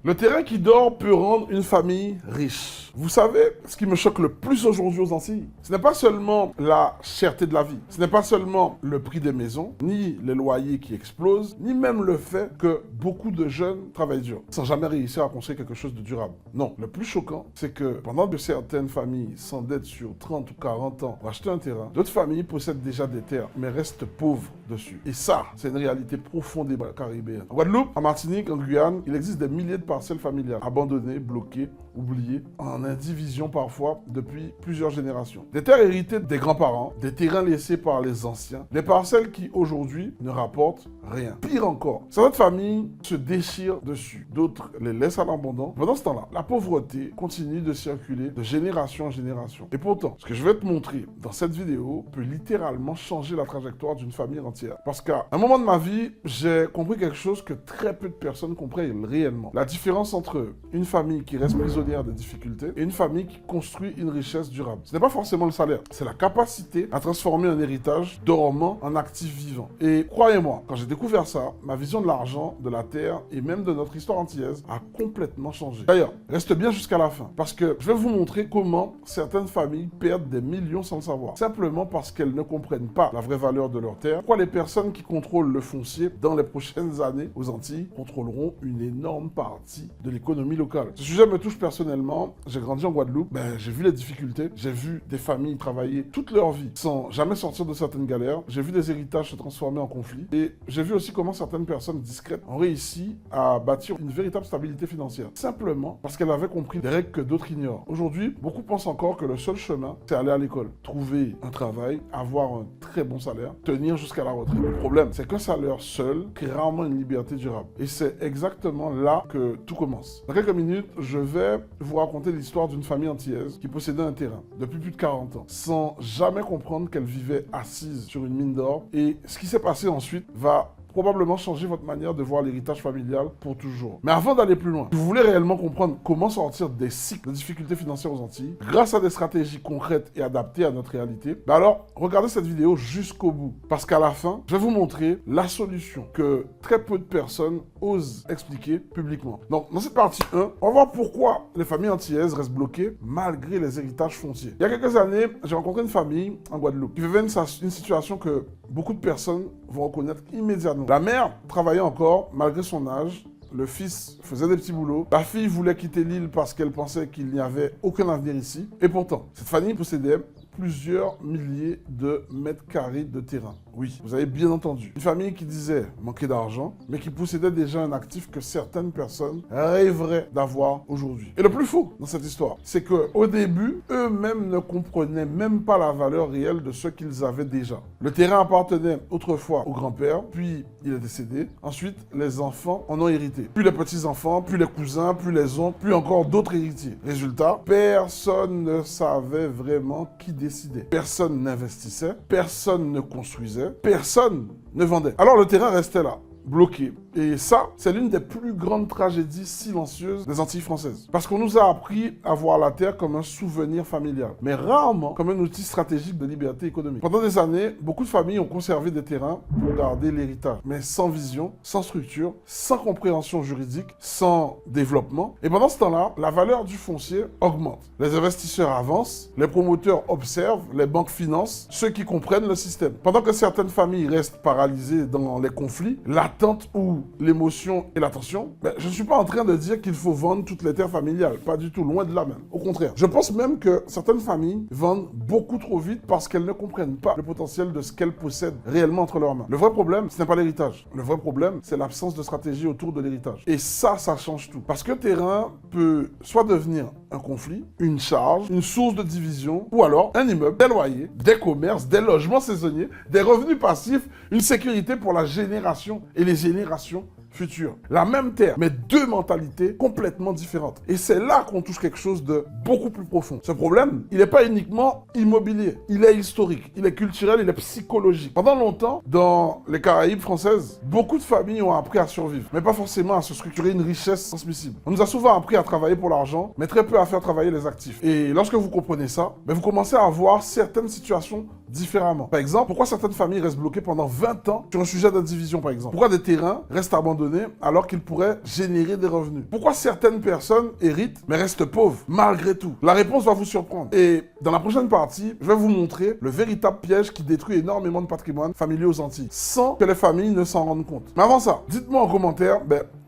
Le terrain qui dort peut rendre une famille riche. Vous savez, ce qui me choque le plus aujourd'hui aux Antilles, ce n'est pas seulement la cherté de la vie, ce n'est pas seulement le prix des maisons, ni les loyers qui explosent, ni même le fait que beaucoup de jeunes travaillent dur, sans jamais réussir à construire quelque chose de durable. Non, le plus choquant, c'est que pendant que certaines familles s'endettent sur 30 ou 40 ans pour acheter un terrain, d'autres familles possèdent déjà des terres, mais restent pauvres dessus. Et ça, c'est une réalité profondément caribéenne. En Guadeloupe, en Martinique, en Guyane, il existe des milliers de parcelles familiales abandonnées, bloquées, oubliées, en indivision parfois depuis plusieurs générations. Des terres héritées des grands-parents, des terrains laissés par les anciens, des parcelles qui aujourd'hui ne rapportent rien. Pire encore, certaines familles se déchirent dessus, d'autres les laissent à l'abandon. Pendant ce temps-là, la pauvreté continue de circuler de génération en génération. Et pourtant, ce que je vais te montrer dans cette vidéo peut littéralement changer la trajectoire d'une famille entière. Parce qu'à un moment de ma vie, j'ai compris quelque chose que très peu de personnes comprennent réellement. La différence entre une famille qui reste prisonnière de difficultés et une famille qui construit une richesse durable. Ce n'est pas forcément le salaire, c'est la capacité à transformer un héritage dormant en actif vivant. Et croyez-moi, quand j'ai découvert ça, ma vision de l'argent, de la terre et même de notre histoire antillaise a complètement changé. D'ailleurs, reste bien jusqu'à la fin, parce que je vais vous montrer comment certaines familles perdent des millions sans le savoir, simplement parce qu'elles ne comprennent pas la vraie valeur de leur terre. Pourquoi les personnes qui contrôlent le foncier dans les prochaines années aux Antilles contrôleront une énorme partie de l'économie locale. Ce sujet me touche personnellement. J'ai grandi en Guadeloupe, j'ai vu les difficultés, j'ai vu des familles travailler toute leur vie sans jamais sortir de certaines galères, j'ai vu des héritages se transformer en conflits et j'ai vu aussi comment certaines personnes discrètes ont réussi à bâtir une véritable stabilité financière, simplement parce qu'elles avaient compris des règles que d'autres ignorent. Aujourd'hui, beaucoup pensent encore que le seul chemin, c'est aller à l'école, trouver un travail, avoir un très bon salaire, tenir jusqu'à la retraite. Le problème, c'est qu'un salaire seul crée rarement une liberté durable. Et c'est exactement là que tout commence. Dans quelques minutes, je vais vous raconter l'histoire d'une famille antillaise qui possédait un terrain depuis plus de 40 ans, sans jamais comprendre qu'elle vivait assise sur une mine d'or. Et ce qui s'est passé ensuite va probablement changer votre manière de voir l'héritage familial pour toujours. Mais avant d'aller plus loin, si vous voulez réellement comprendre comment sortir des cycles de difficultés financières aux Antilles, grâce à des stratégies concrètes et adaptées à notre réalité, alors regardez cette vidéo jusqu'au bout. Parce qu'à la fin, je vais vous montrer la solution que très peu de personnes osent expliquer publiquement. Donc, dans cette partie 1, on va voir pourquoi les familles antillaises restent bloquées malgré les héritages fonciers. Il y a quelques années, j'ai rencontré une famille en Guadeloupe qui vivait une situation que beaucoup de personnes vont reconnaître immédiatement. La mère travaillait encore malgré son âge. Le fils faisait des petits boulots. La fille voulait quitter l'île parce qu'elle pensait qu'il n'y avait aucun avenir ici. Et pourtant, cette famille possédait plusieurs milliers de mètres carrés de terrain. Oui, vous avez bien entendu. Une famille qui disait manquer d'argent, mais qui possédait déjà un actif que certaines personnes rêveraient d'avoir aujourd'hui. Et le plus fou dans cette histoire, c'est qu'au début, eux-mêmes ne comprenaient même pas la valeur réelle de ce qu'ils avaient déjà. Le terrain appartenait autrefois au grand-père, puis il est décédé. Ensuite, les enfants en ont hérité. Puis les petits-enfants, puis les cousins, puis les oncles, puis encore d'autres héritiers. Résultat, personne ne savait vraiment qui décidait. Personne n'investissait, personne ne construisait, personne ne vendait. Alors le terrain restait là, bloqué. Et ça, c'est l'une des plus grandes tragédies silencieuses des Antilles françaises. Parce qu'on nous a appris à voir la terre comme un souvenir familial, mais rarement comme un outil stratégique de liberté économique. Pendant des années, beaucoup de familles ont conservé des terrains pour garder l'héritage, mais sans vision, sans structure, sans compréhension juridique, sans développement. Et pendant ce temps-là, la valeur du foncier augmente. Les investisseurs avancent, les promoteurs observent, les banques financent, ceux qui comprennent le système. Pendant que certaines familles restent paralysées dans les conflits, l'attente ou l'émotion et l'attention, je ne suis pas en train de dire qu'il faut vendre toutes les terres familiales, pas du tout, loin de là même. Au contraire, je pense même que certaines familles vendent beaucoup trop vite parce qu'elles ne comprennent pas le potentiel de ce qu'elles possèdent réellement entre leurs mains. Le vrai problème, ce n'est pas l'héritage. Le vrai problème, c'est l'absence de stratégie autour de l'héritage. Et ça change tout. Parce que le terrain peut soit devenir un conflit, une charge, une source de division, ou alors un immeuble, des loyers, des commerces, des logements saisonniers, des revenus passifs, une sécurité pour la génération et les générations futures. La même terre, mais deux mentalités complètement différentes. Et c'est là qu'on touche quelque chose de beaucoup plus profond. Ce problème, il n'est pas uniquement immobilier, il est historique, il est culturel, il est psychologique. Pendant longtemps, dans les Caraïbes françaises, beaucoup de familles ont appris à survivre, mais pas forcément à se structurer une richesse transmissible. On nous a souvent appris à travailler pour l'argent, mais très peu à faire travailler les actifs. Et lorsque vous comprenez ça, vous commencez à voir certaines situations différemment. Par exemple, pourquoi certaines familles restent bloquées pendant 20 ans sur un sujet d'indivision, par exemple? Pourquoi des terrains restent abandonnés alors qu'ils pourraient générer des revenus? Pourquoi certaines personnes héritent mais restent pauvres malgré tout? La réponse va vous surprendre. Et dans la prochaine partie, je vais vous montrer le véritable piège qui détruit énormément de patrimoine familial aux Antilles, sans que les familles ne s'en rendent compte. Mais avant ça, dites-moi en commentaire,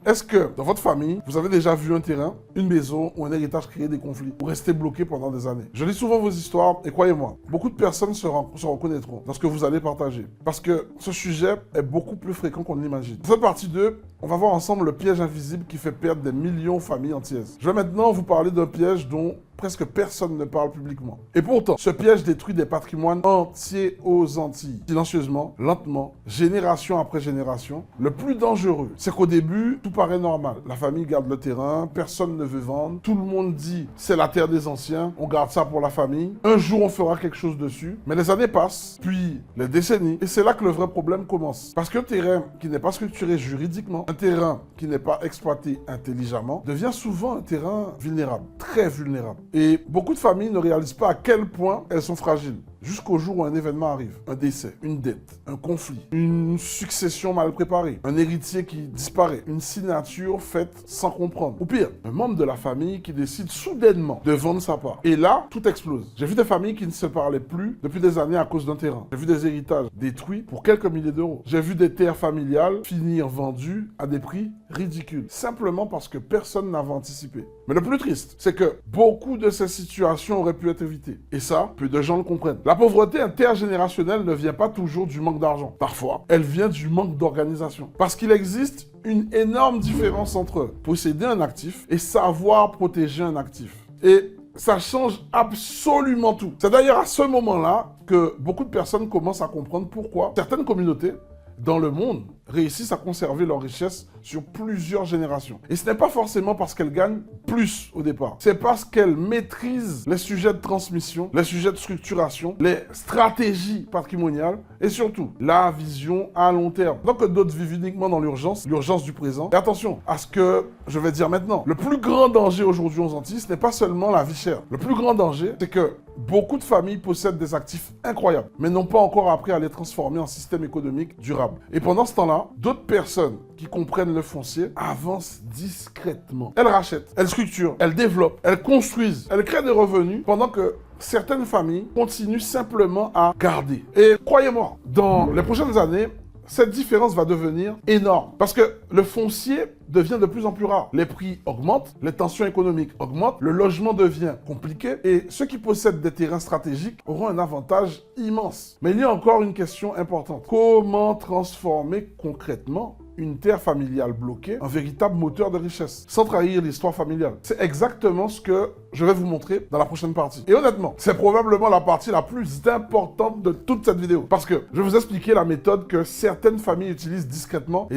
est-ce que dans votre famille, vous avez déjà vu un terrain, une maison ou un héritage créer des conflits ou rester bloqué pendant des années? Je lis souvent vos histoires et croyez-moi, beaucoup de personnes se reconnaîtront dans ce que vous allez partager. Parce que ce sujet est beaucoup plus fréquent qu'on l'imagine. Dans cette partie 2, on va voir ensemble le piège invisible qui fait perdre des millions de familles antillaises. Je vais maintenant vous parler d'un piège dont presque personne ne parle publiquement. Et pourtant, ce piège détruit des patrimoines entiers aux Antilles. Silencieusement, lentement, génération après génération. Le plus dangereux, c'est qu'au début, tout paraît normal. La famille garde le terrain, personne ne veut vendre. Tout le monde dit, c'est la terre des anciens, on garde ça pour la famille. Un jour, on fera quelque chose dessus. Mais les années passent, puis les décennies. Et c'est là que le vrai problème commence. Parce qu'un terrain qui n'est pas structuré juridiquement, un terrain qui n'est pas exploité intelligemment, devient souvent un terrain vulnérable, très vulnérable. Et beaucoup de familles ne réalisent pas à quel point elles sont fragiles. Jusqu'au jour où un événement arrive, un décès, une dette, un conflit, une succession mal préparée, un héritier qui disparaît, une signature faite sans comprendre. Ou pire, un membre de la famille qui décide soudainement de vendre sa part. Et là, tout explose. J'ai vu des familles qui ne se parlaient plus depuis des années à cause d'un terrain. J'ai vu des héritages détruits pour quelques milliers d'euros. J'ai vu des terres familiales finir vendues à des prix ridicules, simplement parce que personne n'avait anticipé. Mais le plus triste, c'est que beaucoup de ces situations auraient pu être évitées. Et ça, peu de gens le comprennent. La pauvreté intergénérationnelle ne vient pas toujours du manque d'argent. Parfois, elle vient du manque d'organisation. Parce qu'il existe une énorme différence entre posséder un actif et savoir protéger un actif. Et ça change absolument tout. C'est d'ailleurs à ce moment-là que beaucoup de personnes commencent à comprendre pourquoi certaines communautés dans le monde réussissent à conserver leur richesse sur plusieurs générations. Et ce n'est pas forcément parce qu'elles gagnent plus au départ. C'est parce qu'elles maîtrisent les sujets de transmission, les sujets de structuration, les stratégies patrimoniales et surtout la vision à long terme. Donc d'autres vivent uniquement dans l'urgence du présent. Et attention à ce que je vais dire maintenant. Le plus grand danger aujourd'hui aux Antilles, ce n'est pas seulement la vie chère. Le plus grand danger, c'est que beaucoup de familles possèdent des actifs incroyables, mais n'ont pas encore appris à les transformer en système économique durable. Et pendant ce temps-là, d'autres personnes qui comprennent le foncier avancent discrètement. Elles rachètent, elles structurent, elles développent, elles construisent, elles créent des revenus pendant que certaines familles continuent simplement à garder. Et croyez-moi, dans les prochaines années, cette différence va devenir énorme parce que le foncier devient de plus en plus rare. Les prix augmentent, les tensions économiques augmentent, le logement devient compliqué et ceux qui possèdent des terrains stratégiques auront un avantage immense. Mais il y a encore une question importante. Comment transformer concrètement une terre familiale bloquée en véritable moteur de richesse, sans trahir l'histoire familiale? C'est exactement ce que je vais vous montrer dans la prochaine partie. Et honnêtement, c'est probablement la partie la plus importante de toute cette vidéo. Parce que je vais vous expliquer la méthode que certaines familles utilisent discrètement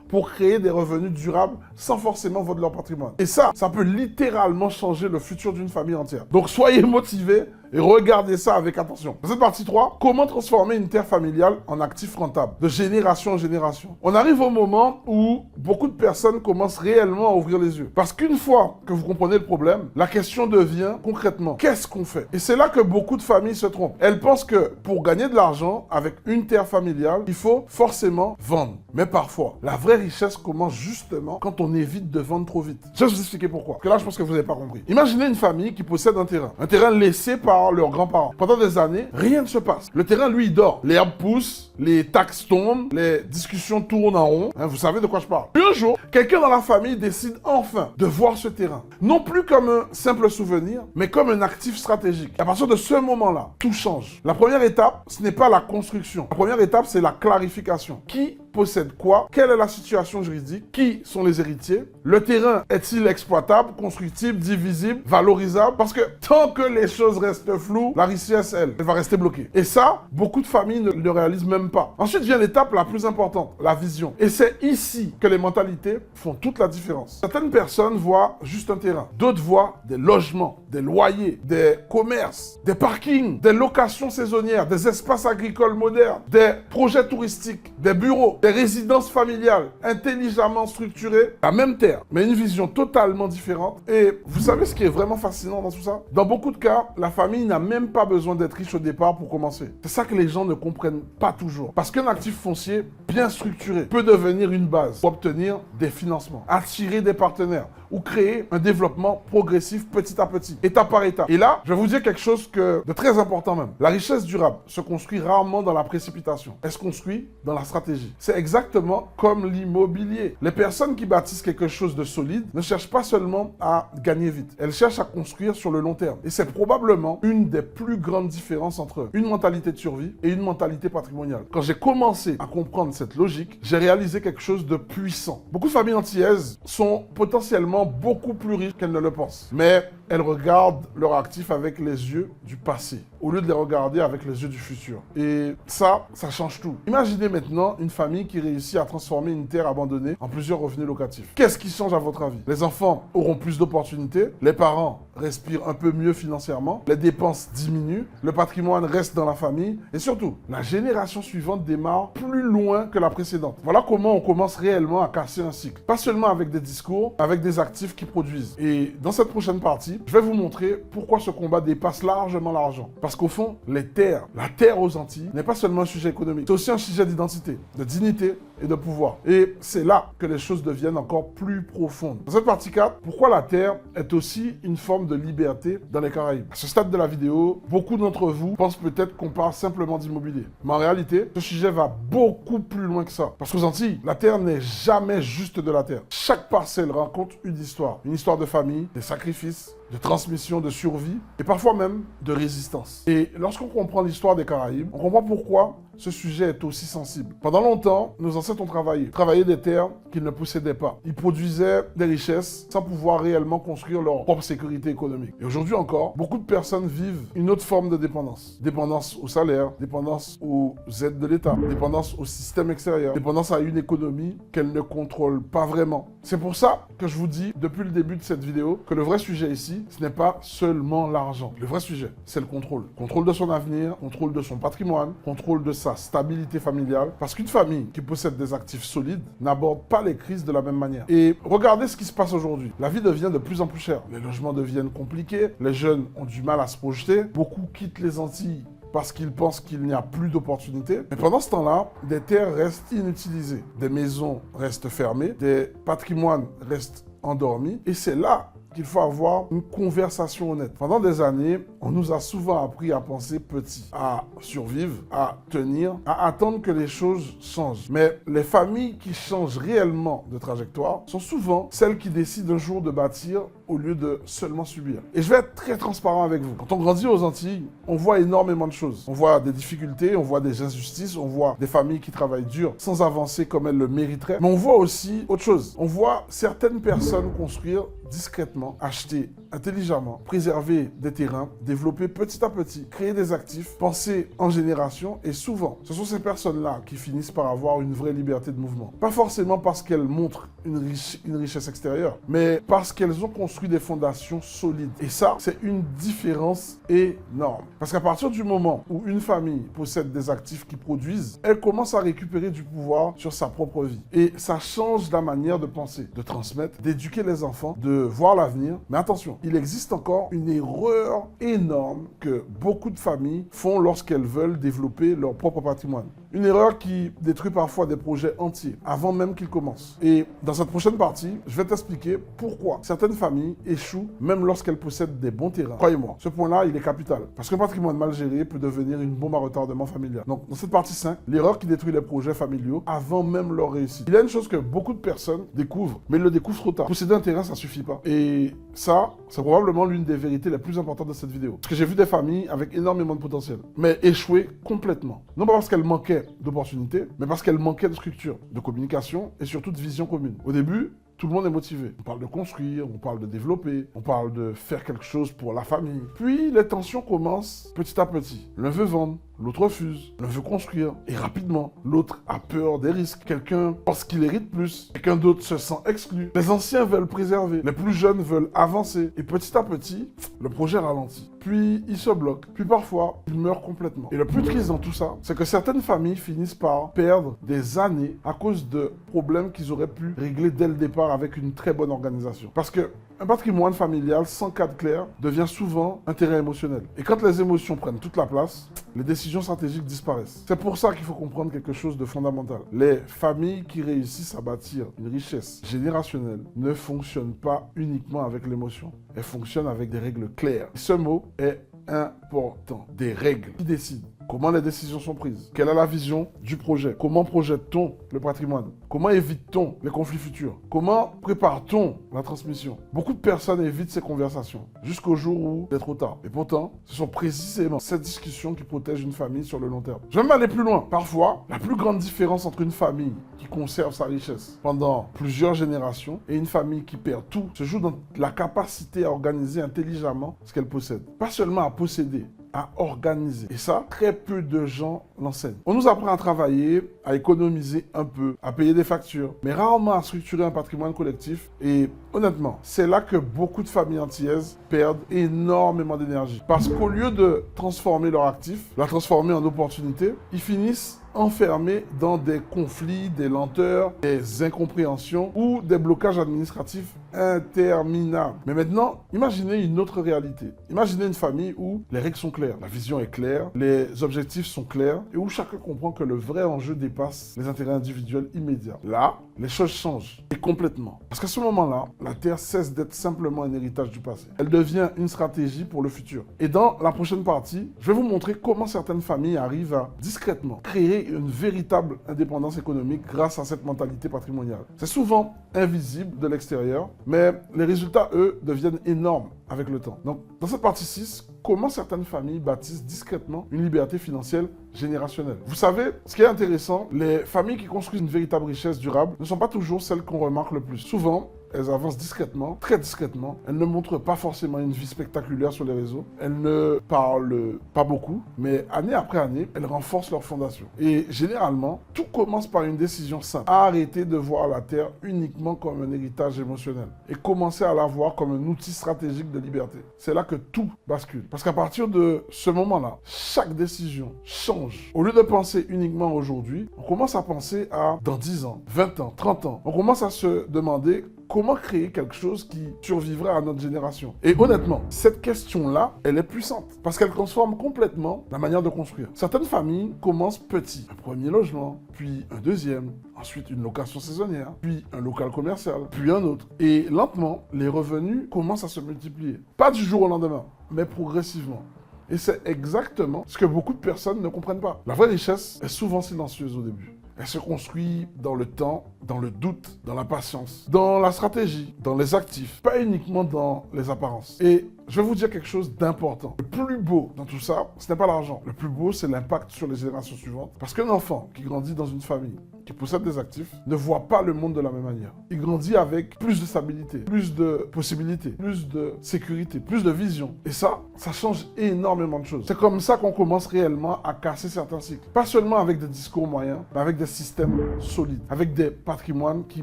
pour créer des revenus durables sans forcément vendre leur patrimoine. Et ça peut littéralement changer le futur d'une famille entière. Donc soyez motivés et regardez ça avec attention. Dans cette partie 3, comment transformer une terre familiale en actif rentable, de génération en génération. On arrive au moment où beaucoup de personnes commencent réellement à ouvrir les yeux. Parce qu'une fois que vous comprenez le problème, la question devient concrètement, qu'est-ce qu'on fait? Et c'est là que beaucoup de familles se trompent. Elles pensent que pour gagner de l'argent avec une terre familiale, il faut forcément vendre. Mais parfois, la vraie richesse commence justement quand on évite de vendre trop vite. Je vais vous expliquer pourquoi. Parce que là, je pense que vous n'avez pas compris. Imaginez une famille qui possède un terrain laissé par leurs grands-parents. Pendant des années, rien ne se passe. Le terrain, lui, il dort. Les herbes poussent, les taxes tombent, les discussions tournent en rond. Vous savez de quoi je parle. Puis un jour, quelqu'un dans la famille décide enfin de voir ce terrain. Non plus comme un simple souvenir, mais comme un actif stratégique. Et à partir de ce moment-là, tout change. La première étape, ce n'est pas la construction. La première étape, c'est la clarification. Qui possède quoi? Quelle est la situation juridique? Qui sont les héritiers? Le terrain est-il exploitable, constructible, divisible, valorisable? Parce que tant que les choses restent floues, la richesse, elle va rester bloquée. Et ça, beaucoup de familles ne le réalisent même pas. Ensuite vient l'étape la plus importante, la vision. Et c'est ici que les mentalités font toute la différence. Certaines personnes voient juste un terrain. D'autres voient des logements, des loyers, des commerces, des parkings, des locations saisonnières, des espaces agricoles modernes, des projets touristiques, des bureaux. des résidences familiales intelligemment structurées, la même terre, mais une vision totalement différente. Et vous savez ce qui est vraiment fascinant dans tout ça? Dans beaucoup de cas, la famille n'a même pas besoin d'être riche au départ pour commencer. C'est ça que les gens ne comprennent pas toujours. Parce qu'un actif foncier bien structuré peut devenir une base pour obtenir des financements, attirer des partenaires ou créer un développement progressif petit à petit, étape par étape. Et là, je vais vous dire quelque chose de très important même. La richesse durable se construit rarement dans la précipitation. Elle se construit dans la stratégie. C'est exactement comme l'immobilier. Les personnes qui bâtissent quelque chose de solide ne cherchent pas seulement à gagner vite. Elles cherchent à construire sur le long terme. Et c'est probablement une des plus grandes différences entre une mentalité de survie et une mentalité patrimoniale. Quand j'ai commencé à comprendre cette logique, j'ai réalisé quelque chose de puissant. Beaucoup de familles antillaises sont potentiellement beaucoup plus riches qu'elles ne le pensent. Mais elles regardent leurs actifs avec les yeux du passé, au lieu de les regarder avec les yeux du futur. Et ça change tout. Imaginez maintenant une famille qui réussit à transformer une terre abandonnée en plusieurs revenus locatifs. Qu'est-ce qui change à votre avis? Les enfants auront plus d'opportunités, les parents respirent un peu mieux financièrement, les dépenses diminuent, le patrimoine reste dans la famille et surtout, la génération suivante démarre plus loin que la précédente. Voilà comment on commence réellement à casser un cycle. Pas seulement avec des discours, avec des actifs qui produisent. Et dans cette prochaine partie, je vais vous montrer pourquoi ce combat dépasse largement l'argent. Parce qu'au fond, la terre aux Antilles n'est pas seulement un sujet économique, c'est aussi un sujet d'identité, de dignité et de pouvoir. Et c'est là que les choses deviennent encore plus profondes. Dans cette partie 4, pourquoi la terre est aussi une forme de liberté dans les Caraïbes. À ce stade de la vidéo, beaucoup d'entre vous pensent peut-être qu'on parle simplement d'immobilier. Mais en réalité, ce sujet va beaucoup plus loin que ça. Parce qu'aux Antilles, la terre n'est jamais juste de la terre. Chaque parcelle raconte une histoire de famille, des sacrifices, de transmission, de survie et parfois même de résistance. Et lorsqu'on comprend l'histoire des Caraïbes, on comprend pourquoi ce sujet est aussi sensible. Pendant longtemps, nos ancêtres ont travaillé des terres qu'ils ne possédaient pas. Ils produisaient des richesses sans pouvoir réellement construire leur propre sécurité économique. Et aujourd'hui encore, beaucoup de personnes vivent une autre forme de dépendance. Dépendance au salaire, dépendance aux aides de l'État, dépendance au système extérieur, dépendance à une économie qu'elles ne contrôlent pas vraiment. C'est pour ça que je vous dis, depuis le début de cette vidéo, que le vrai sujet ici, ce n'est pas seulement l'argent. Le vrai sujet, c'est le contrôle. Contrôle de son avenir, contrôle de son patrimoine, contrôle de sa stabilité familiale. Parce qu'une famille qui possède des actifs solides n'aborde pas les crises de la même manière. Et regardez ce qui se passe aujourd'hui. La vie devient de plus en plus chère. Les logements deviennent compliqués, les jeunes ont du mal à se projeter, beaucoup quittent les Antilles parce qu'ils pensent qu'il n'y a plus d'opportunités. Mais pendant ce temps-là, des terres restent inutilisées, des maisons restent fermées, des patrimoines restent endormis. Et c'est là qu'il faut avoir une conversation honnête. Pendant des années, on nous a souvent appris à penser petit, à survivre, à tenir, à attendre que les choses changent. Mais les familles qui changent réellement de trajectoire sont souvent celles qui décident un jour de bâtir au lieu de seulement subir. Et je vais être très transparent avec vous. Quand on grandit aux Antilles, on voit énormément de choses. On voit des difficultés, on voit des injustices, on voit des familles qui travaillent dur sans avancer comme elles le mériteraient. Mais on voit aussi autre chose. On voit certaines personnes construire discrètement, acheter intelligemment, préserver des terrains, développer petit à petit, créer des actifs, penser en génération. Et souvent, ce sont ces personnes-là qui finissent par avoir une vraie liberté de mouvement. Pas forcément parce qu'elles montrent une richesse extérieure, mais parce qu'elles ont construit des fondations solides. Et ça, c'est une différence énorme. Parce qu'à partir du moment où une famille possède des actifs qui produisent, elle commence à récupérer du pouvoir sur sa propre vie. Et ça change la manière de penser, de transmettre, d'éduquer les enfants, de voir l'avenir. Mais attention, il existe encore une erreur énorme que beaucoup de familles font lorsqu'elles veulent développer leur propre patrimoine. Une erreur qui détruit parfois des projets entiers avant même qu'ils commencent. Et dans cette prochaine partie, je vais t'expliquer pourquoi certaines familles échouent même lorsqu'elles possèdent des bons terrains. Croyez-moi, ce point-là, il est capital. Parce qu'un patrimoine mal géré peut devenir une bombe à retardement familial. Donc, dans cette partie 5, l'erreur qui détruit les projets familiaux avant même leur réussite. Il y a une chose que beaucoup de personnes découvrent, mais ils le découvrent trop tard. Posséder un terrain, ça suffit pas. Et ça, c'est probablement l'une des vérités les plus importantes de cette vidéo. Parce que j'ai vu des familles avec énormément de potentiel, mais échouer complètement. Non pas parce qu'elles manquaient d'opportunités, mais parce qu'elles manquaient de structure, de communication et surtout de vision commune. Au début, tout le monde est motivé. On parle de construire, on parle de développer, on parle de faire quelque chose pour la famille. Puis les tensions commencent petit à petit. L'un veut vendre, l'autre refuse, l'un veut construire, et rapidement, l'autre a peur des risques. Quelqu'un pense qu'il hérite plus, quelqu'un d'autre se sent exclu. Les anciens veulent préserver, les plus jeunes veulent avancer, et petit à petit, le projet ralentit. Puis il se bloque, puis parfois, il meurt complètement. Et le plus triste dans tout ça, c'est que certaines familles finissent par perdre des années à cause de problèmes qu'ils auraient pu régler dès le départ avec une très bonne organisation. Parce que un patrimoine familial sans cadre clair devient souvent un terrain émotionnel. Et quand les émotions prennent toute la place, les décisions stratégiques disparaissent. C'est pour ça qu'il faut comprendre quelque chose de fondamental. Les familles qui réussissent à bâtir une richesse générationnelle ne fonctionnent pas uniquement avec l'émotion. Elles fonctionnent avec des règles claires. Ce mot est important. Des règles qui décident. Comment les décisions sont prises? Quelle est la vision du projet? Comment projette-t-on le patrimoine? Comment évite-t-on les conflits futurs? Comment prépare-t-on la transmission? Beaucoup de personnes évitent ces conversations jusqu'au jour où c'est trop tard. Et pourtant, ce sont précisément ces discussions qui protègent une famille sur le long terme. Je vais même aller plus loin. Parfois, la plus grande différence entre une famille qui conserve sa richesse pendant plusieurs générations et une famille qui perd tout se joue dans la capacité à organiser intelligemment ce qu'elle possède. Pas seulement à posséder, à organiser. Et ça, très peu de gens l'enseignent. On nous apprend à travailler, à économiser un peu, à payer des factures, mais rarement à structurer un patrimoine collectif. Et honnêtement, c'est là que beaucoup de familles antillaises perdent énormément d'énergie. Parce qu'au lieu de transformer leur actif, la transformer en opportunité, ils finissent enfermés dans des conflits, des lenteurs, des incompréhensions ou des blocages administratifs interminables. Mais maintenant, imaginez une autre réalité. Imaginez une famille où les règles sont claires, la vision est claire, les objectifs sont clairs et où chacun comprend que le vrai enjeu dépasse les intérêts individuels immédiats. Là, les choses changent et complètement. Parce qu'à ce moment-là, la terre cesse d'être simplement un héritage du passé. Elle devient une stratégie pour le futur. Et dans la prochaine partie, je vais vous montrer comment certaines familles arrivent à discrètement créer une véritable indépendance économique grâce à cette mentalité patrimoniale. C'est souvent invisible de l'extérieur, mais les résultats, eux, deviennent énormes avec le temps. Donc, dans cette partie 6, comment certaines familles bâtissent discrètement une liberté financière générationnelle. Vous savez, ce qui est intéressant, les familles qui construisent une véritable richesse durable ne sont pas toujours celles qu'on remarque le plus. Souvent, elles avancent discrètement, très discrètement. Elles ne montrent pas forcément une vie spectaculaire sur les réseaux. Elles ne parlent pas beaucoup, mais année après année, elles renforcent leur fondation. Et généralement, tout commence par une décision simple. Arrêter de voir la terre uniquement comme un héritage émotionnel et commencer à la voir comme un outil stratégique de liberté. C'est là que tout bascule. Parce qu'à partir de ce moment-là, chaque décision change. Au lieu de penser uniquement aujourd'hui, on commence à penser à dans 10 ans, 20 ans, 30 ans. On commence à se demander comment créer quelque chose qui survivra à notre génération. Et honnêtement, cette question-là, elle est puissante parce qu'elle transforme complètement la manière de construire. Certaines familles commencent petit, un premier logement, puis un deuxième, ensuite une location saisonnière, puis un local commercial, puis un autre. Et lentement, les revenus commencent à se multiplier. Pas du jour au lendemain, mais progressivement. Et c'est exactement ce que beaucoup de personnes ne comprennent pas. La vraie richesse est souvent silencieuse au début. Elle se construit dans le temps, dans le doute, dans la patience, dans la stratégie, dans les actifs, pas uniquement dans les apparences. Et je vais vous dire quelque chose d'important. Le plus beau dans tout ça, ce n'est pas l'argent. Le plus beau, c'est l'impact sur les générations suivantes. Parce qu'un enfant qui grandit dans une famille, qui possède des actifs, ne voit pas le monde de la même manière. Il grandit avec plus de stabilité, plus de possibilités, plus de sécurité, plus de vision. Et ça change énormément de choses. C'est comme ça qu'on commence réellement à casser certains cycles. Pas seulement avec des discours moyens, mais avec des systèmes solides, avec des patrimoines qui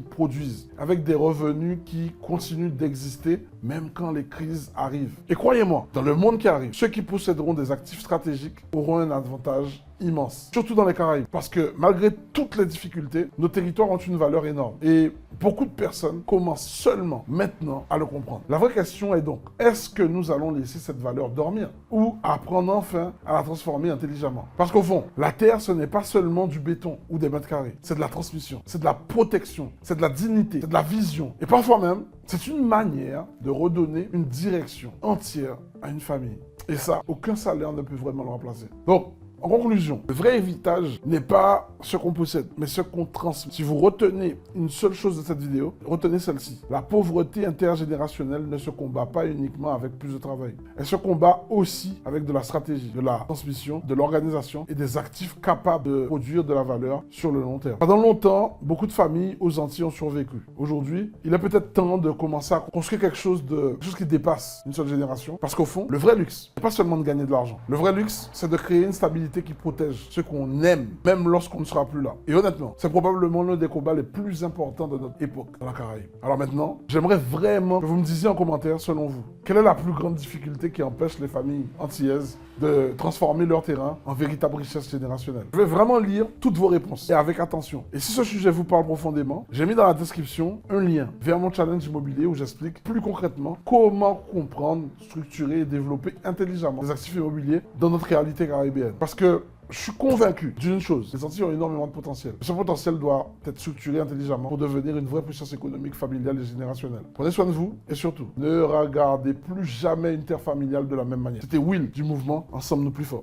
produisent, avec des revenus qui continuent d'exister, même quand les crises arrivent. Et croyez-moi, dans le monde qui arrive, ceux qui posséderont des actifs stratégiques auront un avantage immense, surtout dans les Caraïbes, parce que malgré toutes les difficultés, nos territoires ont une valeur énorme. Et beaucoup de personnes commencent seulement maintenant à le comprendre. La vraie question est donc, est-ce que nous allons laisser cette valeur dormir ou apprendre enfin à la transformer intelligemment? Parce qu'au fond, la terre, ce n'est pas seulement du béton ou des mètres carrés, c'est de la transmission, c'est de la protection, c'est de la dignité, c'est de la vision. Et parfois même, c'est une manière de redonner une direction entière à une famille. Et ça, aucun salaire ne peut vraiment le remplacer. Donc, en conclusion, le vrai héritage n'est pas ce qu'on possède, mais ce qu'on transmet. Si vous retenez une seule chose de cette vidéo, retenez celle-ci. La pauvreté intergénérationnelle ne se combat pas uniquement avec plus de travail. Elle se combat aussi avec de la stratégie, de la transmission, de l'organisation et des actifs capables de produire de la valeur sur le long terme. Pendant longtemps, beaucoup de familles aux Antilles ont survécu. Aujourd'hui, il est peut-être temps de commencer à construire quelque chose qui dépasse une seule génération. Parce qu'au fond, le vrai luxe, c'est pas seulement de gagner de l'argent. Le vrai luxe, c'est de créer une stabilité stabilité qui protège ceux qu'on aime, même lorsqu'on ne sera plus là. Et honnêtement, c'est probablement l'un des combats les plus importants de notre époque dans la Caraïbe. Alors maintenant, j'aimerais vraiment que vous me disiez en commentaire, selon vous, quelle est la plus grande difficulté qui empêche les familles antillaises de transformer leur terrain en véritable richesse générationnelle. Je vais vraiment lire toutes vos réponses et avec attention. Et si ce sujet vous parle profondément, j'ai mis dans la description un lien vers mon challenge immobilier où j'explique plus concrètement comment comprendre, structurer et développer intelligemment les actifs immobiliers dans notre réalité caribéenne. Parce que je suis convaincu d'une chose, les Antilles ont énormément de potentiel. Ce potentiel doit être structuré intelligemment pour devenir une vraie puissance économique, familiale et générationnelle. Prenez soin de vous et surtout, ne regardez plus jamais une terre familiale de la même manière. C'était Will du mouvement Ensemble nous plus forts.